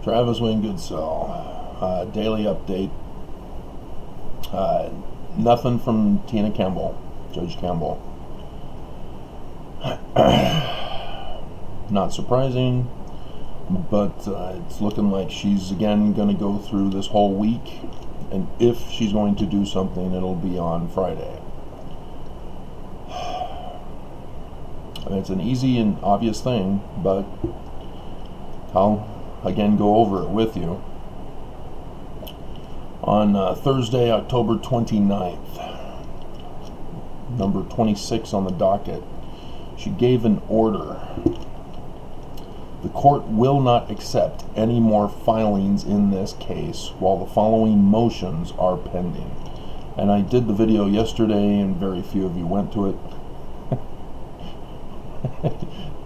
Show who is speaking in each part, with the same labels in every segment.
Speaker 1: Travis Wayne Goodsell, daily update. Nothing from Tena Campbell, Judge Campbell. Not surprising, but it's looking like she's again going to go through this whole week, and if she's going to do something, it'll be on Friday. I mean, it's an easy and obvious thing, but I'll again go over it with you. On Thursday, October 29th, number 26 on the docket, she gave an order. The court will not accept any more filings in this case while the following motions are pending. And I did the video yesterday, and very few of you went to it,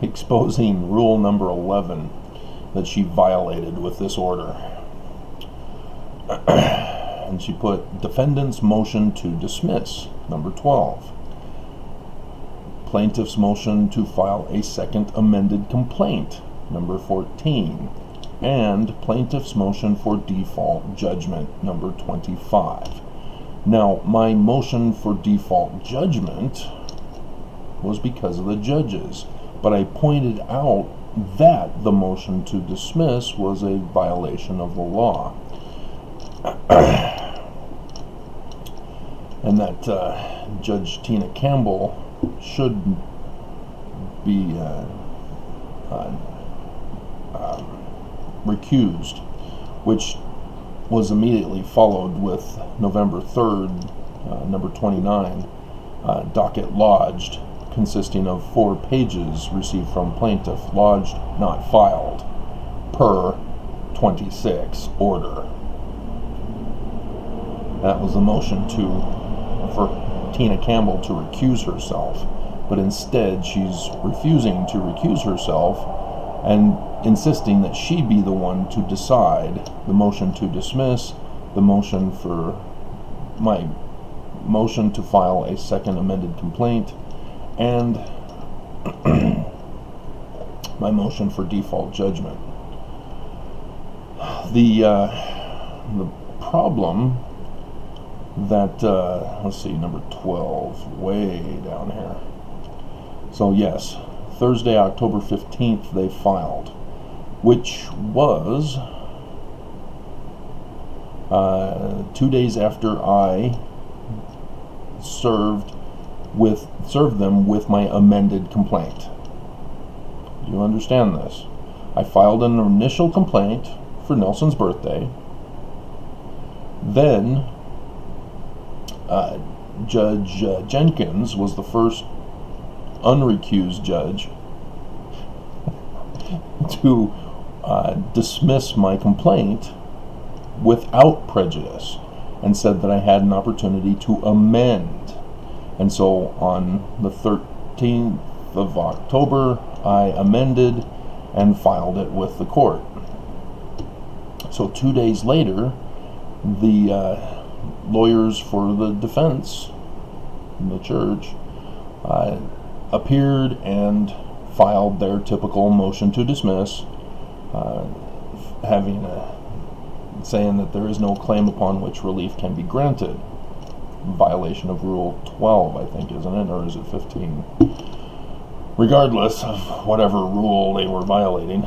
Speaker 1: exposing rule number 11 that she violated with this order. And she put defendant's motion to dismiss, number 12. Plaintiff's motion to file a second amended complaint, number 14. And plaintiff's motion for default judgment, number 25. Now, my motion for default judgment was because of the judges, but I pointed out that the motion to dismiss was a violation of the law. And that Judge Tena Campbell should be recused, which was immediately followed with November 3rd, number 29, docket lodged, consisting of 4 pages received from plaintiff, lodged, not filed, per 26 order. That was the motion for Tena Campbell to recuse herself, but instead she's refusing to recuse herself and insisting that she be the one to decide the motion to dismiss, the motion for my motion to file a second amended complaint, and my motion for default judgment. The problem that, let's see, number 12, way down here. So yes, Thursday, October 15th, they filed, which was 2 days after I served them with my amended complaint. Do you understand this? I filed an initial complaint for Nelson's birthday. Then Judge Jenkins was the first unrecused judge to dismiss my complaint without prejudice, and said that I had an opportunity to amend. And so on the 13th of October, I amended and filed it with the court. So 2 days later, the lawyers for the defense in the church appeared and filed their typical motion to dismiss, saying that there is no claim upon which relief can be granted. Violation of Rule 12, I think, isn't it? Or is it 15? Regardless of whatever rule they were violating,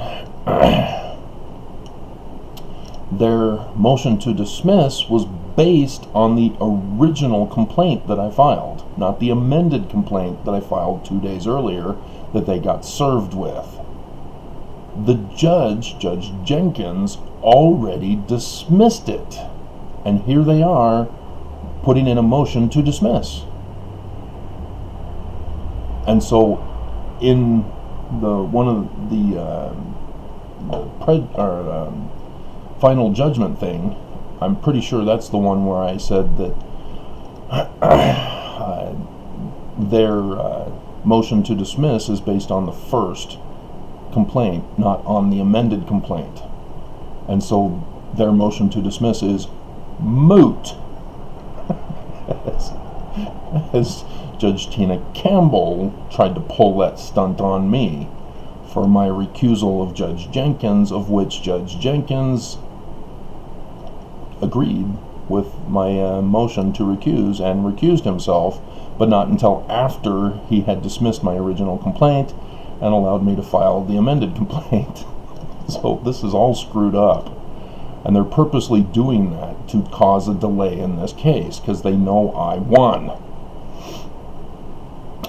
Speaker 1: their motion to dismiss was based on the original complaint that I filed, not the amended complaint that I filed 2 days earlier that they got served with. The Judge Jenkins, already dismissed it, and here they are putting in a motion to dismiss. And so in final judgment thing, I'm pretty sure that's the one where I said that their motion to dismiss is based on the first complaint, not on the amended complaint. And so their motion to dismiss is moot. As Judge Tena Campbell tried to pull that stunt on me for my recusal of Judge Jenkins, of which Judge Jenkins agreed with my motion to recuse and recused himself, but not until after he had dismissed my original complaint and allowed me to file the amended complaint. So this is all screwed up. And they're purposely doing that to cause a delay in this case because they know I won.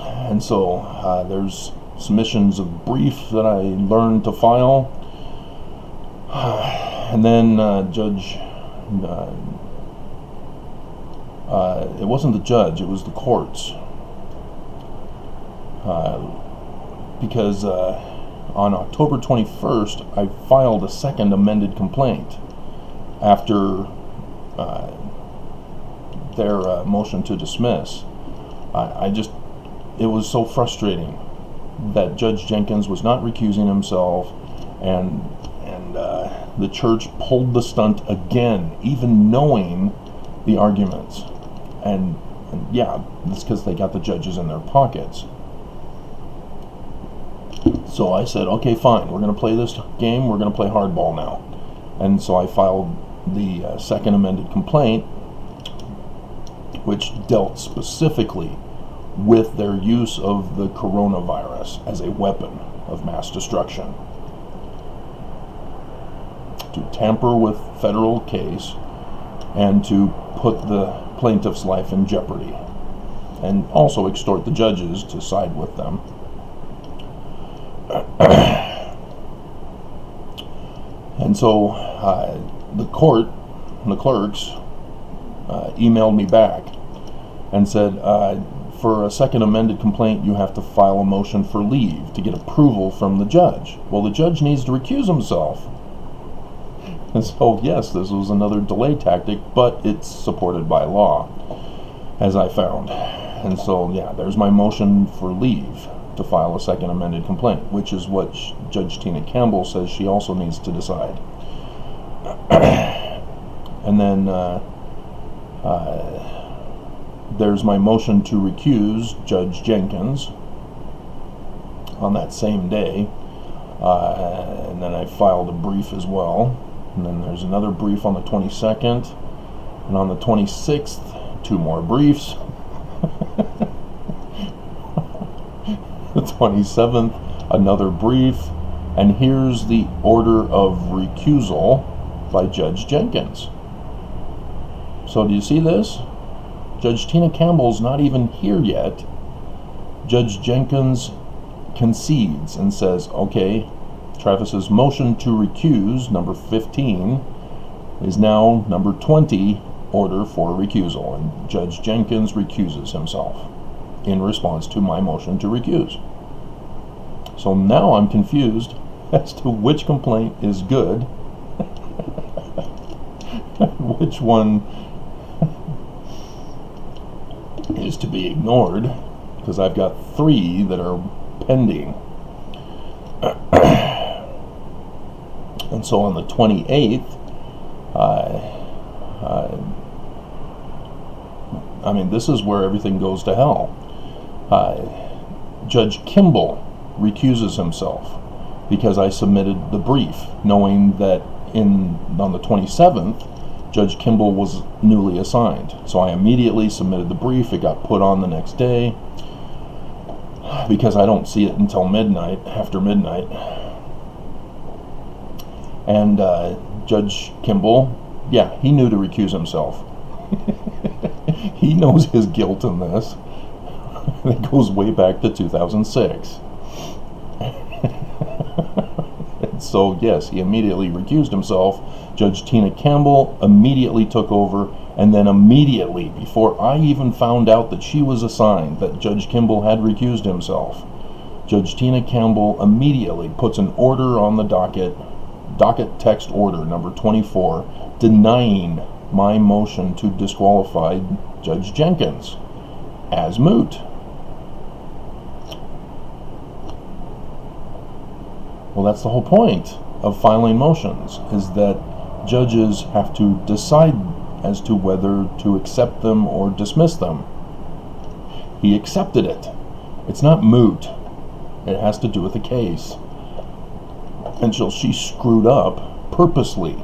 Speaker 1: And so there's submissions of brief that I learned to file. And then it wasn't the judge, it was the courts. Because on October 21st, I filed a second amended complaint after their motion to dismiss. It was so frustrating that Judge Jenkins was not recusing himself, and the church pulled the stunt again, even knowing the arguments. And yeah, it's because they got the judges in their pockets. So I said, okay, fine, we're going to play this game, we're going to play hardball now. And so I filed the second amended complaint, which dealt specifically with their use of the coronavirus as a weapon of mass destruction, to tamper with federal case and to put the plaintiff's life in jeopardy, and also extort the judges to side with them. And so the clerks emailed me back and said, for a second amended complaint, you have to file a motion for leave to get approval from the judge. Well, the judge needs to recuse himself. And so, yes, this was another delay tactic, but it's supported by law, as I found. And so, yeah, there's my motion for leave to file a second amended complaint, which is what Judge Tena Campbell says she also needs to decide. And then there's my motion to recuse Judge Jenkins on that same day. And then I filed a brief as well. And then there's another brief on the 22nd. And on the 26th, 2 more briefs. The 27th, another brief. And here's the order of recusal by Judge Jenkins. So do you see this? Judge Tena Campbell's not even here yet. Judge Jenkins concedes and says, okay, Travis's motion to recuse, number 15, is now number 20, order for recusal. And Judge Jenkins recuses himself in response to my motion to recuse. So now I'm confused as to which complaint is good, which one is to be ignored, because I've got 3 that are pending. And so on the 28th, I mean, this is where everything goes to hell. Judge Kimball recuses himself because I submitted the brief, knowing that on the 27th, Judge Kimball was newly assigned. So I immediately submitted the brief. It got put on the next day because I don't see it until midnight, after midnight. And Judge Kimball, yeah, he knew to recuse himself. He knows his guilt in this. It goes way back to 2006. And so, yes, he immediately recused himself. Judge Tena Campbell immediately took over, and then immediately, before I even found out that she was assigned, that Judge Kimball had recused himself, Judge Tena Campbell immediately puts an order on the docket text order number 24, denying my motion to disqualify Judge Jenkins as moot. Well, that's the whole point of filing motions, is that judges have to decide as to whether to accept them or dismiss them. He accepted it. It's not moot. It has to do with the case. And so she screwed up purposely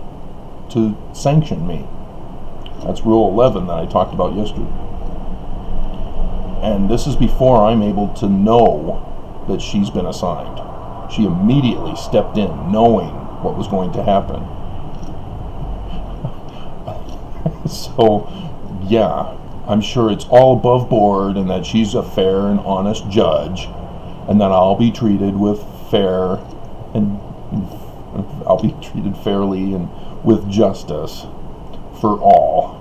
Speaker 1: to sanction me. That's Rule 11 that I talked about yesterday. And this is before I'm able to know that she's been assigned. She immediately stepped in, knowing what was going to happen. So, yeah, I'm sure it's all above board and that she's a fair and honest judge, and that I'll be treated with fair and I'll be treated fairly and with justice for all.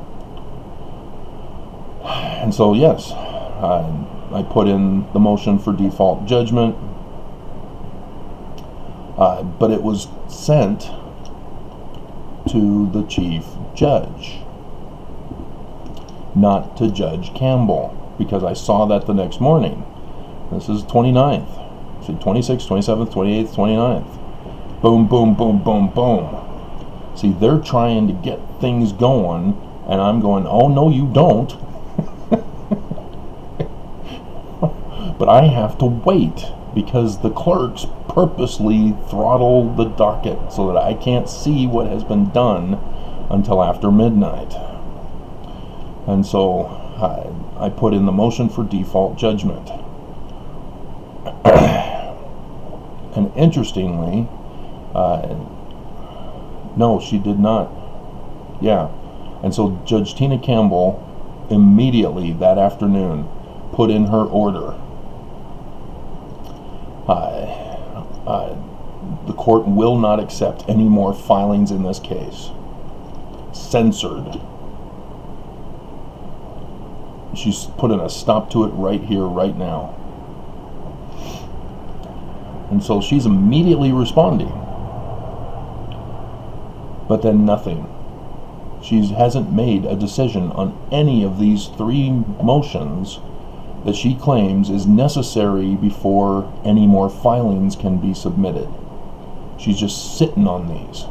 Speaker 1: And so, yes, I put in the motion for default judgment, but it was sent to the chief judge, not to Judge Campbell, because I saw that the next morning. This is 29th. See, 26th, 27th, 28th, 29th. Boom, boom, boom, boom, boom. See, they're trying to get things going, and I'm going, oh, no, you don't. But I have to wait, because the clerks purposely throttle the docket so that I can't see what has been done until after midnight. And so I put in the motion for default judgment. And interestingly, no, she did not. Yeah. And so Judge Tena Campbell immediately that afternoon put in her order. The court will not accept any more filings in this case. Censored. She's putting a stop to it right here, right now. And so she's immediately responding. But then nothing. She hasn't made a decision on any of these three motions that she claims is necessary before any more filings can be submitted. She's just sitting on these.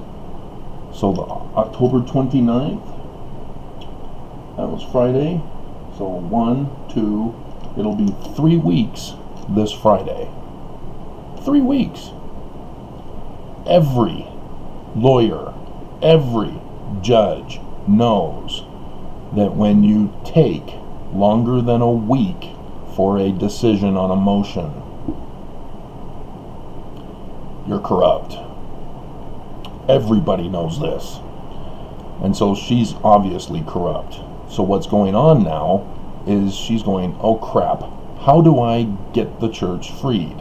Speaker 1: So the October 29th, that was Friday. So 1, 2, it'll be 3 weeks this Friday. 3 weeks. Every lawyer, every judge knows that when you take longer than a week for a decision on a motion, you're corrupt. Everybody knows this. And so she's obviously corrupt. So what's going on now is she's going, oh crap, how do I get the church freed?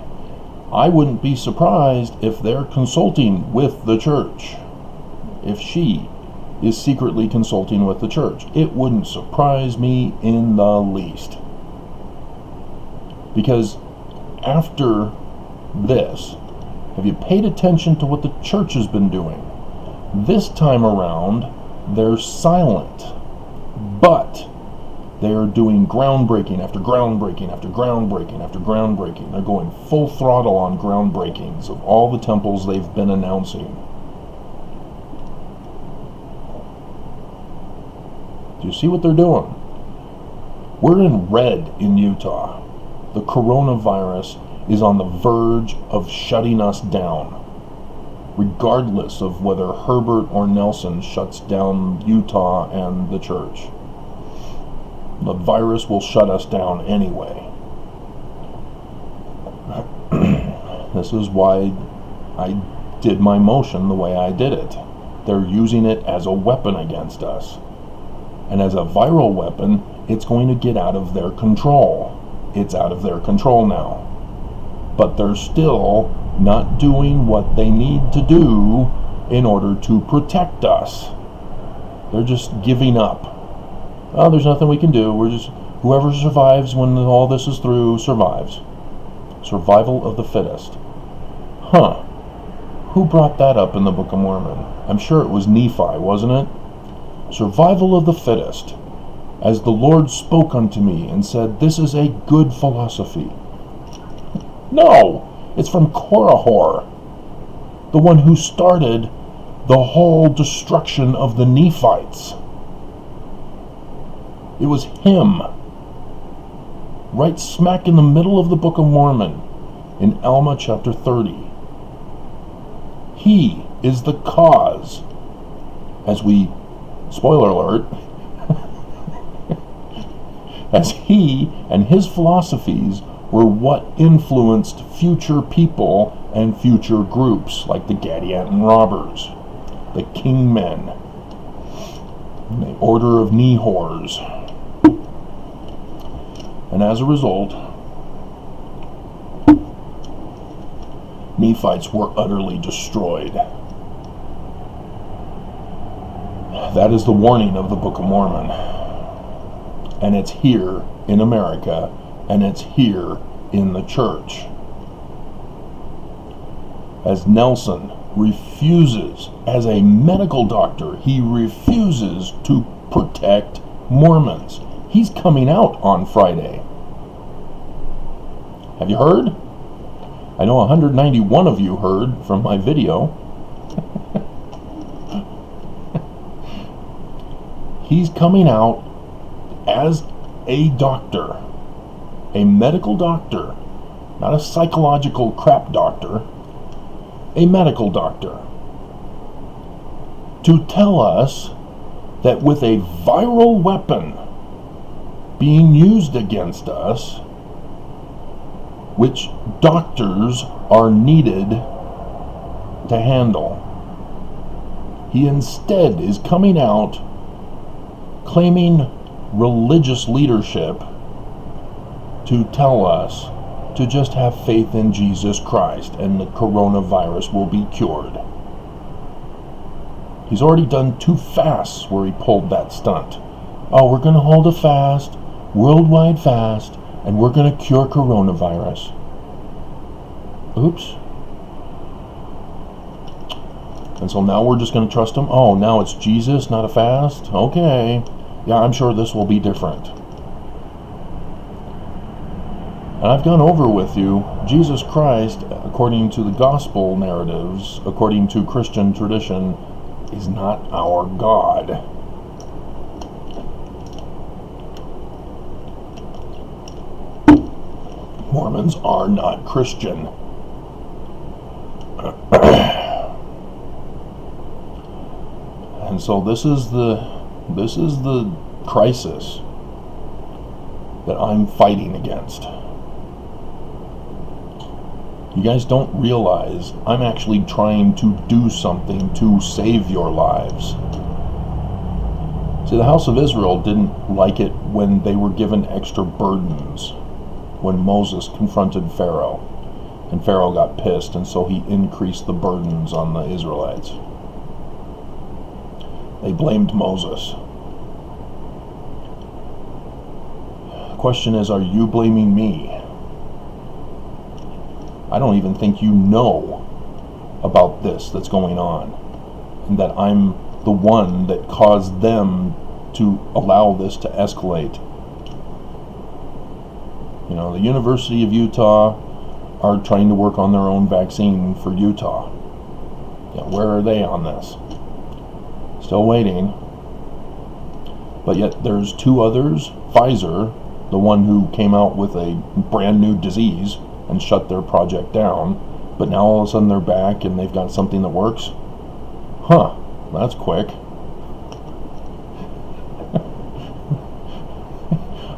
Speaker 1: I wouldn't be surprised if they're consulting with the church. If she is secretly consulting with the church, it wouldn't surprise me in the least. Because after this, have you paid attention to what the church has been doing? This time around, they're silent, but they are doing groundbreaking after groundbreaking after groundbreaking after groundbreaking. They're going full throttle on groundbreakings of all the temples they've been announcing. Do you see what they're doing? We're in red in Utah. The coronavirus is on the verge of shutting us down, regardless of whether Herbert or Nelson shuts down Utah and the church. The virus will shut us down anyway. This is why I did my motion the way I did it. They're using it as a weapon against us. And as a viral weapon, it's going to get out of their control. It's out of their control now. But they're still not doing what they need to do in order to protect us. They're just giving up. Oh, there's nothing we can do. We're just, whoever survives when all this is through survives. Survival of the fittest. Huh. Who brought that up in the Book of Mormon? I'm sure it was Nephi, wasn't it? Survival of the fittest. As the Lord spoke unto me and said, this is a good philosophy. No, it's from Korihor, the one who started the whole destruction of the Nephites. It was him, right smack in the middle of the Book of Mormon, in Alma chapter 30. He is the cause, as we, spoiler alert, as he and his philosophies were what influenced future people and future groups, like the Gadianton robbers, the Kingmen, and the Order of Knee-whores. And as a result, Nephites were utterly destroyed. That is the warning of the Book of Mormon. And it's here in America, and it's here in the church. As Nelson refuses, as a medical doctor, he refuses to protect Mormons. He's coming out on Friday. Have you heard? I know 191 of you heard from my video. He's coming out as a doctor, a medical doctor, not a psychological crap doctor, a medical doctor, to tell us that with a viral weapon being used against us, which doctors are needed to handle, he instead is coming out claiming religious leadership to tell us to just have faith in Jesus Christ and the coronavirus will be cured. He's already done 2 fasts where he pulled that stunt. Oh, we're going to hold a fast, worldwide fast, and we're going to cure coronavirus. Oops. And so now we're just going to trust him? Oh, now it's Jesus, not a fast? Okay. Yeah, I'm sure this will be different. And I've gone over with you, Jesus Christ, according to the gospel narratives, according to Christian tradition, is not our God. Mormons are not Christian. And so this is the crisis that I'm fighting against. You guys don't realize I'm actually trying to do something to save your lives. See, the house of Israel didn't like it when they were given extra burdens, when Moses confronted Pharaoh. And Pharaoh got pissed, and so he increased the burdens on the Israelites. They blamed Moses. The question is, are you blaming me? I don't even think you know about this that's going on, and that I'm the one that caused them to allow this to escalate. You know, the University of Utah are trying to work on their own vaccine for Utah. Yeah, where are they on this? Still waiting. But yet there's 2 others. Pfizer, the one who came out with a brand new disease and shut their project down, but now all of a sudden they're back and they've got something that works. Huh, that's quick.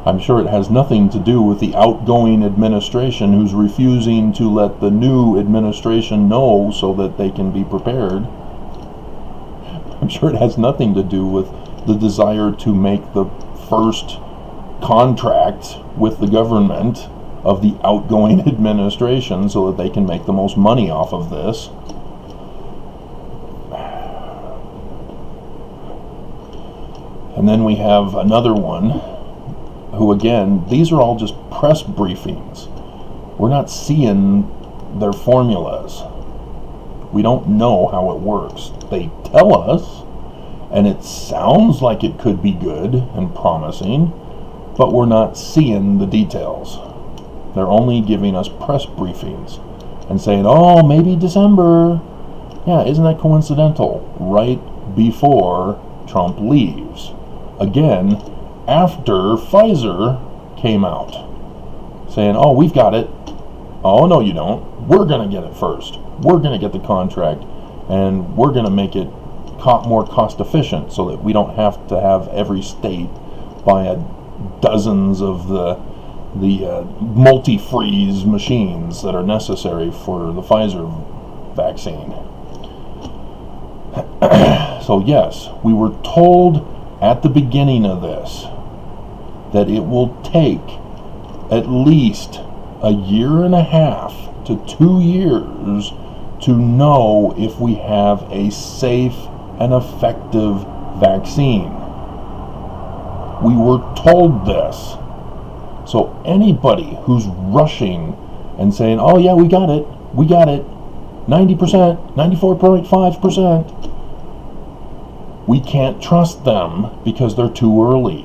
Speaker 1: I'm sure it has nothing to do with the outgoing administration who's refusing to let the new administration know so that they can be prepared. I'm sure it has nothing to do with the desire to make the first contract with the government of the outgoing administration so that they can make the most money off of this. And then we have another one who, again, these are all just press briefings. We're not seeing their formulas. We don't know how it works. They tell us, and it sounds like it could be good and promising, but we're not seeing the details. They're only giving us press briefings and saying, oh, maybe December. Yeah, isn't that coincidental? Right before Trump leaves. Again, after Pfizer came out, saying, oh, we've got it. Oh, no, you don't. We're going to get it first. We're going to get the contract. and we're going to make it more cost efficient so that we don't have to have every state buy dozens of the multi-freeze machines that are necessary for the Pfizer vaccine. So yes, we were told at the beginning of this that it will take at least a year and a half to 2 years to know if we have a safe and effective vaccine. We were told this. So anybody who's rushing and saying, oh yeah, we got it, 90%, 94.5%, we can't trust them because they're too early.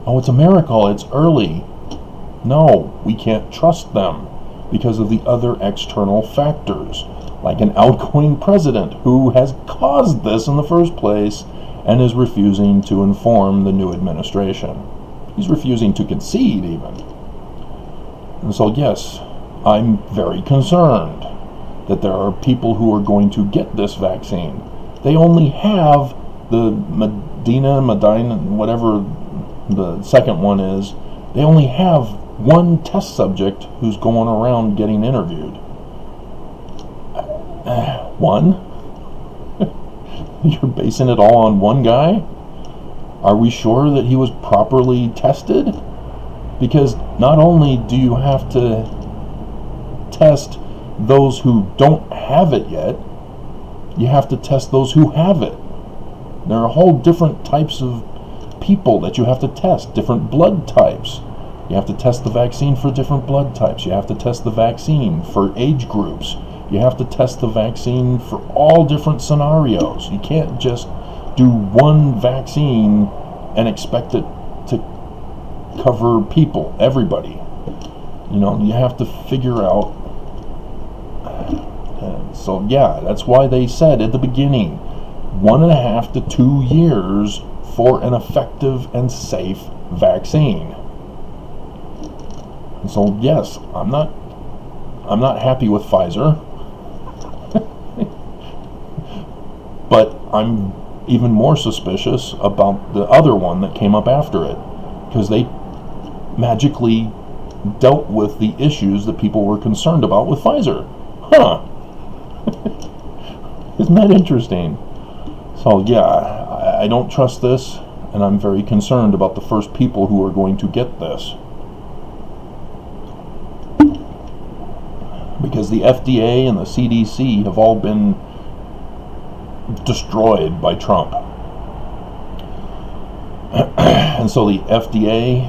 Speaker 1: Oh, it's a miracle, it's early. No, we can't trust them because of the other external factors, like an outgoing president who has caused this in the first place and is refusing to inform the new administration. He's refusing to concede even. And so yes, I'm very concerned that there are people who are going to get this vaccine. They only have the Medina, whatever the second one is, they only have one test subject who's going around getting interviewed. One? You're basing it all on one guy? Are we sure that he was properly tested? Because not only do you have to test those who don't have it yet, you have to test those who have it. There are whole different types of people that you have to test, different blood types. You have to test the vaccine for different blood types. You have to test the vaccine for age groups. You have to test the vaccine for all different scenarios. You can't just do one vaccine and expect it to cover people, everybody. You know, you have to figure out. So yeah, that's why they said at the beginning, 1.5 to 2 years for an effective and safe vaccine. And so yes, I'm not happy with Pfizer, but I'm even more suspicious about the other one that came up after it, because they magically dealt with the issues that people were concerned about with Pfizer. Huh. Isn't that interesting? So yeah, I don't trust this, and I'm very concerned about the first people who are going to get this. Because the FDA and the CDC have all been destroyed by Trump. And so the FDA,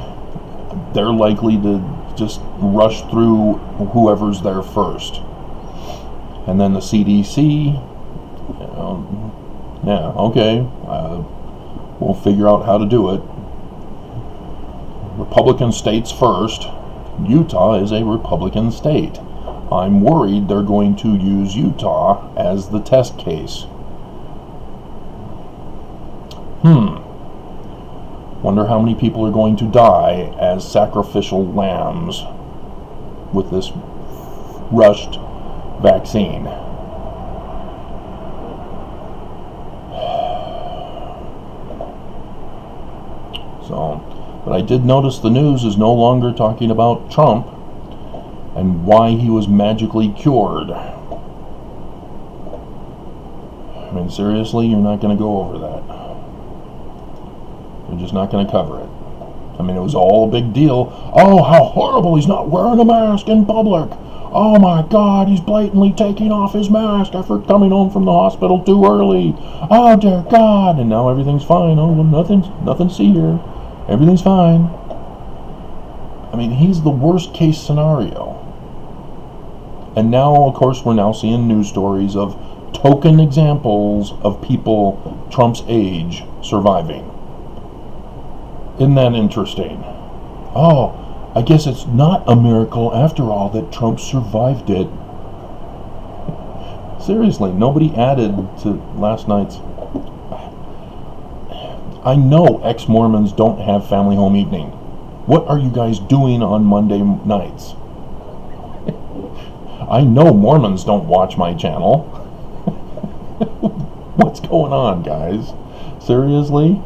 Speaker 1: they're likely to just rush through whoever's there first. And then the CDC, yeah, okay, we'll figure out how to do it. Republican states first. Utah is a Republican state. I'm worried they're going to use Utah as the test case. Wonder how many people are going to die as sacrificial lambs with this rushed vaccine. So, but I did notice the news is no longer talking about Trump and why he was magically cured. I mean, seriously, you're not going to go over that. You're just not going to cover it. I mean, it was all a big deal. Oh, how horrible, he's not wearing a mask in public. Oh my God, he's blatantly taking off his mask after coming home from the hospital too early. Oh dear God, and now everything's fine. Oh, well, nothing to see here. Everything's fine. I mean, he's the worst case scenario. And now, of course, we're now seeing news stories of token examples of people Trump's age surviving. Isn't that interesting? Oh, I guess it's not a miracle after all that Trump survived it. Seriously, nobody added to last night's... I know ex-Mormons don't have family home evening. What are you guys doing on Monday nights? I know Mormons don't watch my channel. going on, guys? Seriously?